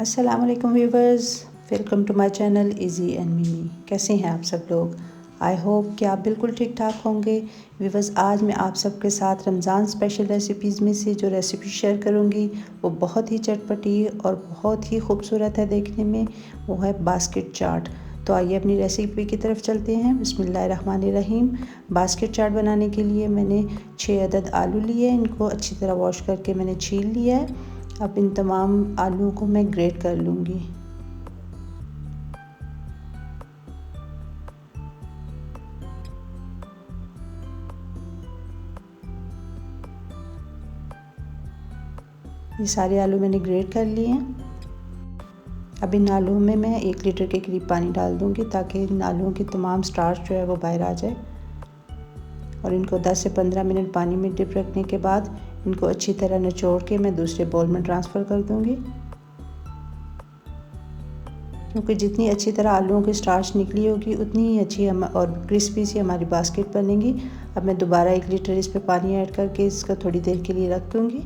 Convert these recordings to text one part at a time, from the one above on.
अस्सलाम वालेकुम viewers, welcome to my channel easy and Mimi. कैसे हैं आप सब लोग? आई होप कि आप बिल्कुल ठीक ठाक होंगे। व्यूवर्स, आज मैं आप सबके साथ रमज़ान स्पेशल रेसिपीज़ में से जो रेसिपी शेयर करूंगी वो बहुत ही चटपटी और बहुत ही खूबसूरत है देखने में। वो है बास्केट चाट। तो आइए अपनी रेसिपी की तरफ चलते हैं। बिस्मिल्लाहिर्रहमानिर्रहीम। बास्केट चाट बनाने के लिए मैंने 6 अदद आलू लिए। इनको अच्छी तरह वॉश करके मैंने छील लिया है। अब इन तमाम आलूओं को मैं ग्रेट कर लूँगी। ये सारे आलू मैंने ग्रेट कर लिए हैं। अब इन आलूओं में मैं 1 लीटर के करीब पानी डाल दूँगी ताकि इन आलूओं की तमाम स्टार्च जो है वो बाहर आ जाए। और इनको 10 से 15 मिनट पानी में डिप रखने के बाद इनको अच्छी तरह निचोड़ के मैं दूसरे बाउल में ट्रांसफ़र कर दूँगी। क्योंकि जितनी अच्छी तरह आलूओं की स्टार्च निकली होगी उतनी ही अच्छी और क्रिस्पी सी हमारी बास्केट बनेगी। अब मैं दोबारा 1 लीटर इस पे पानी ऐड करके इसका थोड़ी देर के लिए रख दूँगी।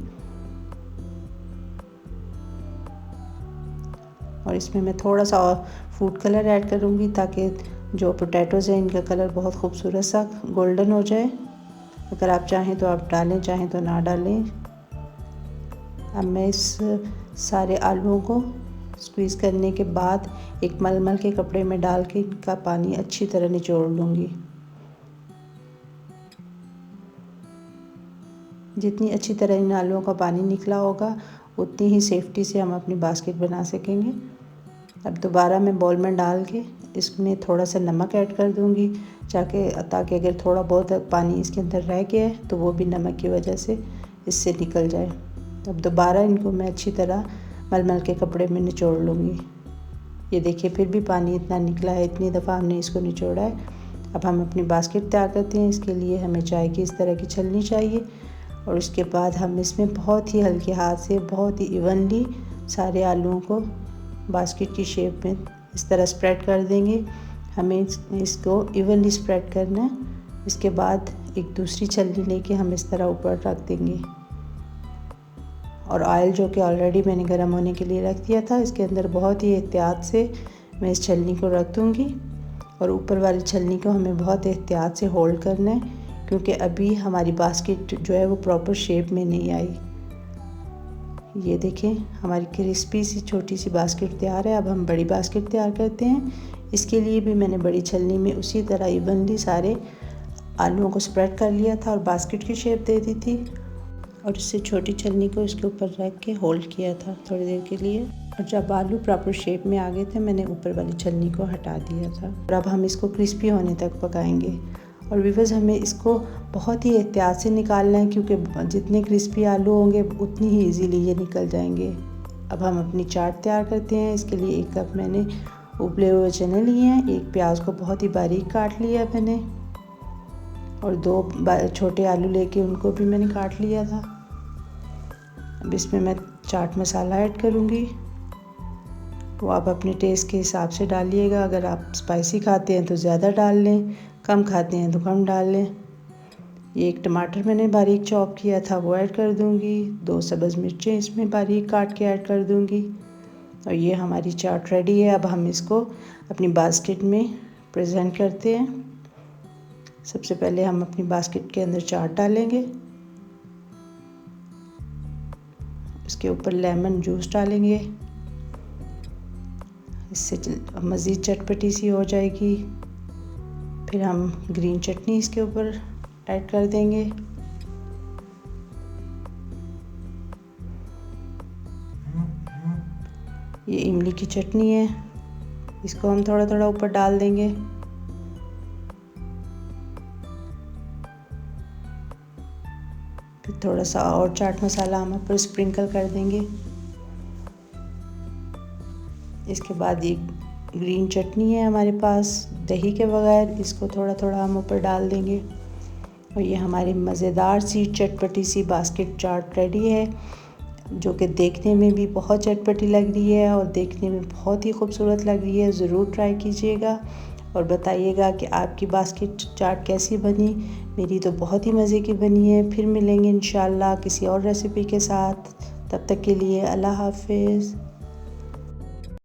और इसमें मैं थोड़ा सा फूड कलर ऐड करूँगी ताकि जो पोटैटोज़ हैं इनका कलर बहुत खूबसूरत सा गोल्डन हो जाए। अगर आप चाहें तो आप डालें, चाहें तो ना डालें। अब मैं इस सारे आलूओं को स्क्वीज़ करने के बाद एक मलमल के कपड़े में डाल के इनका पानी अच्छी तरह निचोड़ लूँगी। जितनी अच्छी तरह इन आलूओं का पानी निकला होगा उतनी ही सेफ्टी से हम अपनी बास्केट बना सकेंगे। अब दोबारा मैं बाउल में डाल के इसमें थोड़ा सा नमक ऐड कर दूँगी ताकि अगर थोड़ा बहुत पानी इसके अंदर रह गया है तो वो भी नमक की वजह से इससे निकल जाए। अब दोबारा इनको मैं अच्छी तरह मलमल के कपड़े में निचोड़ लूँगी। ये देखिए फिर भी पानी इतना निकला है, इतनी दफ़ा हमने इसको निचोड़ा है। अब हम अपनी बास्केट तैयार करते हैं। इसके लिए हमें चाय की इस तरह की छलनी चाहिए और उसके बाद हम इसमें बहुत ही हल्के हाथ से बहुत ही इवनली सारे आलूओं को बास्केट की शेप में इस तरह स्प्रेड कर देंगे। हमें इसको इवनली स्प्रेड करना है। इसके बाद एक दूसरी छलनी लेके हम इस तरह ऊपर रख देंगे और ऑयल जो कि ऑलरेडी मैंने गर्म होने के लिए रख दिया था इसके अंदर बहुत ही एहतियात से मैं इस छलनी को रख दूँगी। और ऊपर वाली छलनी को हमें बहुत एहतियात से होल्ड करना है क्योंकि अभी हमारी बास्केट जो है वो प्रॉपर शेप में नहीं आई। ये देखें हमारी क्रिस्पी सी छोटी सी बास्केट तैयार है। अब हम बड़ी बास्केट तैयार करते हैं। इसके लिए भी मैंने बड़ी छलनी में उसी तरह इवनली सारे आलूओं को स्प्रेड कर लिया था और बास्केट की शेप दे दी थी और इससे छोटी छलनी को इसके ऊपर रख के होल्ड किया था थोड़ी देर के लिए। और जब आलू प्रॉपर शेप में आ गए थे मैंने ऊपर वाली छलनी को हटा दिया था। और अब हम इसको क्रिस्पी होने तक पकाएंगे। और व्यूअर्स, हमें इसको बहुत ही एहतियात से निकालना है क्योंकि जितने क्रिस्पी आलू होंगे उतनी ही ईजीली ये निकल जाएंगे। अब हम अपनी चाट तैयार करते हैं। इसके लिए 1 कप मैंने उबले हुए चने लिए हैं। 1 प्याज को बहुत ही बारीक काट लिया मैंने और 2 छोटे आलू लेके उनको भी मैंने काट लिया था। अब इसमें मैं चाट मसाला ऐड करूँगी। वो आप अपने टेस्ट के हिसाब से डालिएगा। अगर आप स्पाइसी खाते हैं तो ज़्यादा डाल लें, कम खाते हैं तो कम डाल लें। ये 1 टमाटर मैंने बारीक चॉप किया था वो ऐड कर दूँगी। 2 सब्ज़ मिर्चें इसमें बारीक काट के ऐड कर दूँगी। और ये हमारी चाट रेडी है। अब हम इसको अपनी बास्केट में प्रेजेंट करते हैं। सबसे पहले हम अपनी बास्केट के अंदर चाट डालेंगे। इसके ऊपर लेमन जूस डालेंगे, इससे मज़ीद चटपटी सी हो जाएगी। फिर हम ग्रीन चटनी इसके ऊपर ऐड कर देंगे। ये इमली की चटनी है, इसको हम थोड़ा थोड़ा ऊपर डाल देंगे। फिर थोड़ा सा और चाट मसाला हम ऊपर स्प्रिंकल कर देंगे। इसके बाद ये ग्रीन चटनी है हमारे पास दही के बगैर, इसको थोड़ा थोड़ा हम ऊपर डाल देंगे। और ये हमारी मज़ेदार सी चटपटी सी बास्केट चाट रेडी है जो कि देखने में भी बहुत चटपटी लग रही है और देखने में बहुत ही खूबसूरत लग रही है। ज़रूर ट्राई कीजिएगा और बताइएगा कि आपकी बास्केट चाट कैसी बनी। मेरी तो बहुत ही मज़े की बनी है। फिर मिलेंगे इंशाल्लाह किसी और रेसिपी के साथ। तब तक के लिए अल्लाह हाफ़िज़।